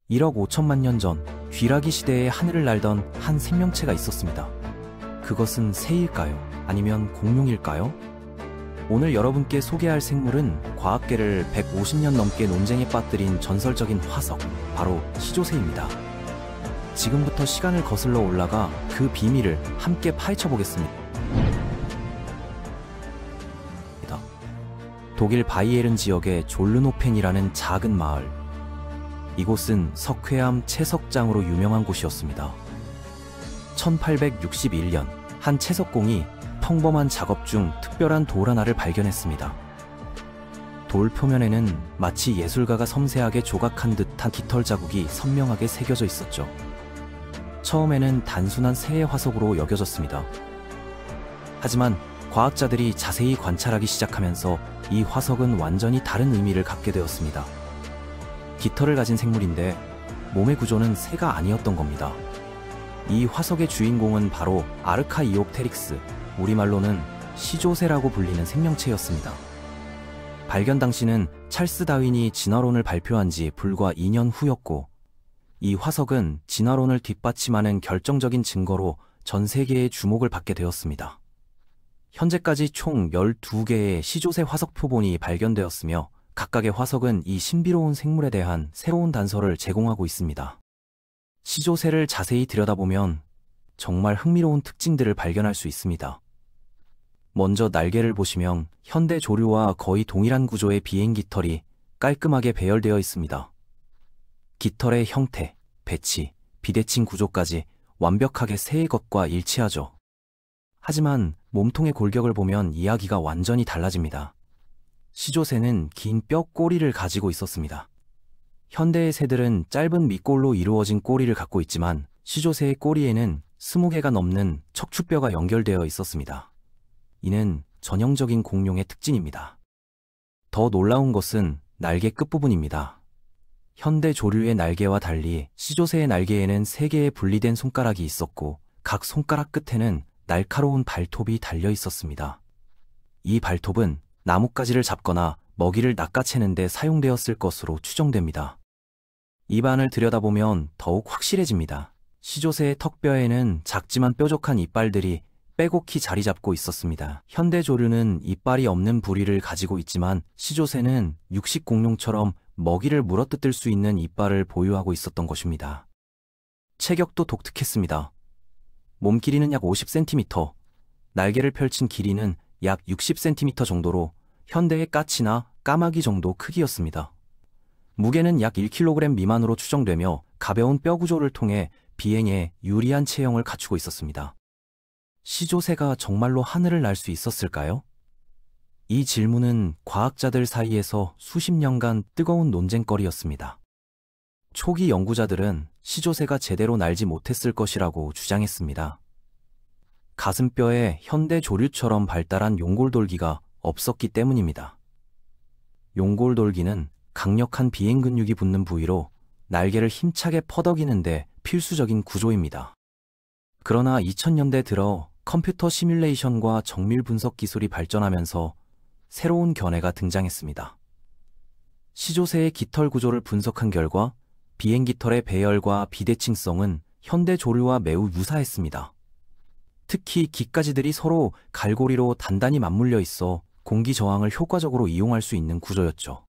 1억 5천만 년 전 쥐라기 시대의 하늘을 날던 한 생명체가 있었습니다. 그것은 새일까요? 아니면 공룡일까요? 오늘 여러분께 소개할 생물은 과학계를 150년 넘게 논쟁에 빠뜨린 전설적인 화석, 바로 시조새입니다. 지금부터 시간을 거슬러 올라가 그 비밀을 함께 파헤쳐 보겠습니다. 독일 바이에른 지역의 졸르노펜이라는 작은 마을. 이곳은 석회암 채석장으로 유명한 곳이었습니다. 1861년 한 채석공이 평범한 작업 중 특별한 돌 하나를 발견했습니다. 돌 표면에는 마치 예술가가 섬세하게 조각한 듯한 깃털 자국이 선명하게 새겨져 있었죠. 처음에는 단순한 새의 화석으로 여겨졌습니다. 하지만 과학자들이 자세히 관찰하기 시작하면서 이 화석은 완전히 다른 의미를 갖게 되었습니다. 깃털을 가진 생물인데 몸의 구조는 새가 아니었던 겁니다. 이 화석의 주인공은 바로 아르카이옵테릭스, 우리말로는 시조새라고 불리는 생명체였습니다. 발견 당시는 찰스 다윈이 진화론을 발표한 지 불과 2년 후였고, 이 화석은 진화론을 뒷받침하는 결정적인 증거로 전 세계의 주목을 받게 되었습니다. 현재까지 총 12개의 시조새 화석 표본이 발견되었으며, 각각의 화석은 이 신비로운 생물에 대한 새로운 단서를 제공하고 있습니다. 시조새를 자세히 들여다보면 정말 흥미로운 특징들을 발견할 수 있습니다. 먼저 날개를 보시면 현대 조류와 거의 동일한 구조의 비행 깃털이 깔끔하게 배열되어 있습니다. 깃털의 형태, 배치, 비대칭 구조까지 완벽하게 새의 것과 일치하죠. 하지만 몸통의 골격을 보면 이야기가 완전히 달라집니다. 시조새는 긴 뼈 꼬리를 가지고 있었습니다. 현대의 새들은 짧은 밑골로 이루어진 꼬리를 갖고 있지만 시조새의 꼬리에는 20개가 넘는 척추뼈가 연결되어 있었습니다. 이는 전형적인 공룡의 특징입니다. 더 놀라운 것은 날개 끝부분입니다. 현대 조류의 날개와 달리 시조새의 날개에는 3개의 분리된 손가락이 있었고, 각 손가락 끝에는 날카로운 발톱이 달려 있었습니다. 이 발톱은 나뭇가지를 잡거나 먹이를 낚아채는 데 사용되었을 것으로 추정됩니다. 입안을 들여다보면 더욱 확실해집니다. 시조새의 턱뼈에는 작지만 뾰족한 이빨들이 빼곡히 자리 잡고 있었습니다. 현대 조류는 이빨이 없는 부리를 가지고 있지만 시조새는 육식 공룡처럼 먹이를 물어뜯을 수 있는 이빨을 보유하고 있었던 것입니다. 체격도 독특했습니다. 몸 길이는 약 50cm, 날개를 펼친 길이는 약 60cm 정도로 현대의 까치나 까마귀 정도 크기였습니다. 무게는 약 1kg 미만으로 추정되며 가벼운 뼈 구조를 통해 비행에 유리한 체형을 갖추고 있었습니다. 시조새가 정말로 하늘을 날 수 있었을까요? 이 질문은 과학자들 사이에서 수십 년간 뜨거운 논쟁거리였습니다. 초기 연구자들은 시조새가 제대로 날지 못했을 것이라고 주장했습니다. 가슴뼈에 현대 조류처럼 발달한 용골돌기가 없었기 때문입니다. 용골돌기는 강력한 비행 근육이 붙는 부위로 날개를 힘차게 퍼덕이는데 필수적인 구조입니다. 그러나 2000년대 들어 컴퓨터 시뮬레이션과 정밀 분석 기술이 발전하면서 새로운 견해가 등장했습니다. 시조새의 깃털 구조를 분석한 결과 비행 깃털의 배열과 비대칭성은 현대 조류와 매우 유사했습니다. 특히 깃가지들이 서로 갈고리로 단단히 맞물려 있어 공기 저항을 효과적으로 이용할 수 있는 구조였죠.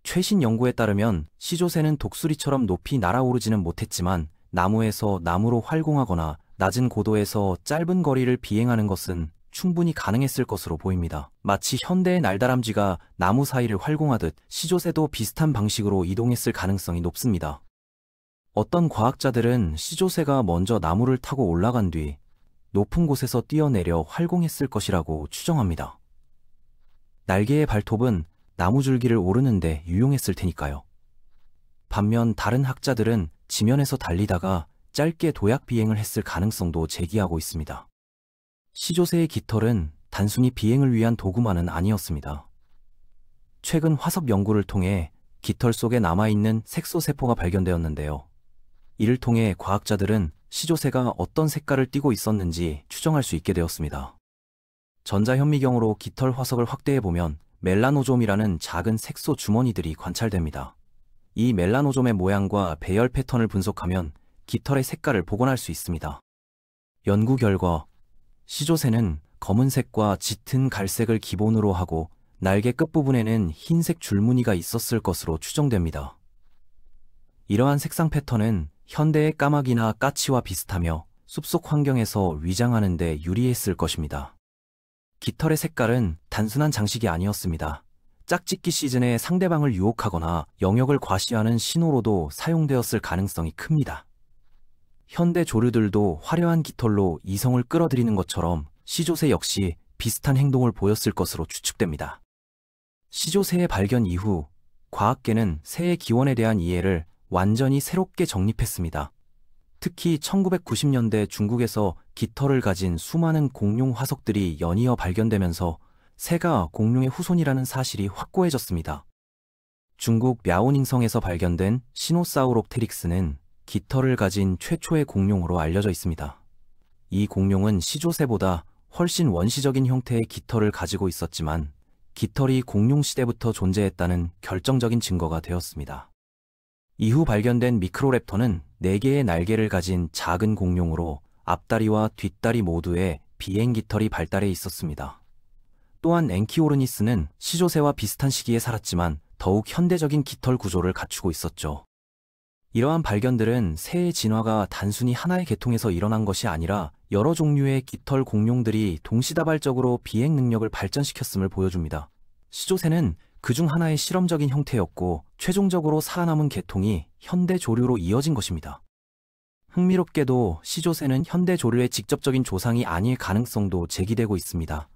최신 연구에 따르면 시조새는 독수리처럼 높이 날아오르지는 못했지만 나무에서 나무로 활공하거나 낮은 고도에서 짧은 거리를 비행하는 것은 충분히 가능했을 것으로 보입니다. 마치 현대의 날다람쥐가 나무 사이를 활공하듯 시조새도 비슷한 방식으로 이동했을 가능성이 높습니다. 어떤 과학자들은 시조새가 먼저 나무를 타고 올라간 뒤 높은 곳에서 뛰어내려 활공했을 것이라고 추정합니다. 날개의 발톱은 나무줄기를 오르는데 유용했을 테니까요. 반면 다른 학자들은 지면에서 달리다가 짧게 도약 비행을 했을 가능성도 제기하고 있습니다. 시조새의 깃털은 단순히 비행을 위한 도구만은 아니었습니다. 최근 화석 연구를 통해 깃털 속에 남아있는 색소세포가 발견되었는데요. 이를 통해 과학자들은 시조새가 어떤 색깔을 띠고 있었는지 추정할 수 있게 되었습니다. 전자현미경으로 깃털 화석을 확대해보면 멜라노좀이라는 작은 색소 주머니들이 관찰됩니다. 이 멜라노좀의 모양과 배열 패턴을 분석하면 깃털의 색깔을 복원할 수 있습니다. 연구 결과 시조새는 검은색과 짙은 갈색을 기본으로 하고 날개 끝부분에는 흰색 줄무늬가 있었을 것으로 추정됩니다. 이러한 색상 패턴은 현대의 까마귀나 까치와 비슷하며 숲속 환경에서 위장하는 데 유리했을 것입니다. 깃털의 색깔은 단순한 장식이 아니었습니다. 짝짓기 시즌에 상대방을 유혹하거나 영역을 과시하는 신호로도 사용되었을 가능성이 큽니다. 현대 조류들도 화려한 깃털로 이성을 끌어들이는 것처럼 시조새 역시 비슷한 행동을 보였을 것으로 추측됩니다. 시조새의 발견 이후 과학계는 새의 기원에 대한 이해를 완전히 새롭게 정립했습니다. 특히 1990년대 중국에서 깃털을 가진 수많은 공룡 화석들이 연이어 발견되면서 새가 공룡의 후손이라는 사실이 확고해졌습니다. 중국 랴오닝성에서 발견된 시노사우롭테릭스는 깃털을 가진 최초의 공룡으로 알려져 있습니다. 이 공룡은 시조새보다 훨씬 원시적인 형태의 깃털을 가지고 있었지만 깃털이 공룡 시대부터 존재했다는 결정적인 증거가 되었습니다. 이후 발견된 미크로랩터는 4개의 날개를 가진 작은 공룡으로 앞다리와 뒷다리 모두에 비행 깃털이 발달해 있었습니다. 또한 엔키오르니스는 시조새와 비슷한 시기에 살았지만 더욱 현대적인 깃털 구조를 갖추고 있었죠. 이러한 발견들은 새의 진화가 단순히 하나의 계통에서 일어난 것이 아니라 여러 종류의 깃털 공룡들이 동시다발적으로 비행 능력을 발전시켰음을 보여줍니다. 시조새는 그중 하나의 실험적인 형태였고 최종적으로 살아남은 계통이 현대 조류로 이어진 것입니다. 흥미롭게도 시조새는 현대 조류의 직접적인 조상이 아닐 가능성도 제기되고 있습니다.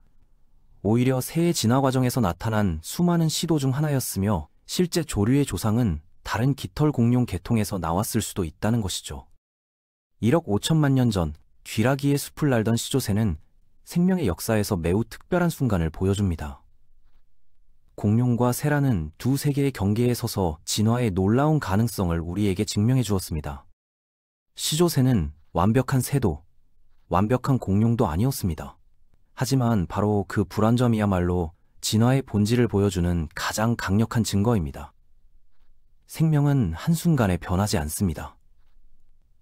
오히려 새의 진화 과정에서 나타난 수많은 시도 중 하나였으며 실제 조류의 조상은 다른 깃털 공룡 계통에서 나왔을 수도 있다는 것이죠. 1억 5천만 년 전 쥐라기의 숲을 날던 시조새는 생명의 역사에서 매우 특별한 순간을 보여줍니다. 공룡과 새라는 두 세계의 경계에 서서 진화의 놀라운 가능성을 우리에게 증명해 주었습니다. 시조새는 완벽한 새도, 완벽한 공룡도 아니었습니다. 하지만 바로 그 불완전이야말로 진화의 본질을 보여주는 가장 강력한 증거입니다. 생명은 한순간에 변하지 않습니다.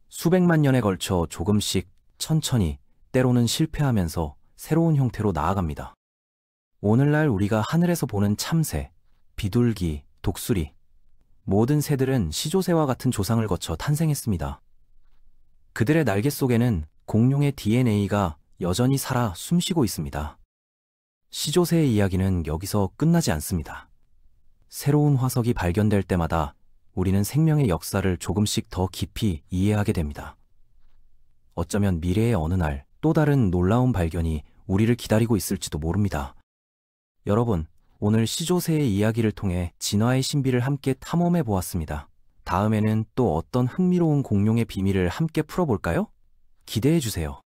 수백만 년에 걸쳐 조금씩 천천히 때로는 실패하면서 새로운 형태로 나아갑니다. 오늘날 우리가 하늘에서 보는 참새, 비둘기, 독수리, 모든 새들은 시조새와 같은 조상을 거쳐 탄생했습니다. 그들의 날개 속에는 공룡의 DNA가 여전히 살아 숨쉬고 있습니다. 시조새의 이야기는 여기서 끝나지 않습니다. 새로운 화석이 발견될 때마다 우리는 생명의 역사를 조금씩 더 깊이 이해하게 됩니다. 어쩌면 미래의 어느 날 또 다른 놀라운 발견이 우리를 기다리고 있을지도 모릅니다. 여러분, 오늘 시조새의 이야기를 통해 진화의 신비를 함께 탐험해 보았습니다. 다음에는 또 어떤 흥미로운 공룡의 비밀을 함께 풀어볼까요? 기대해 주세요.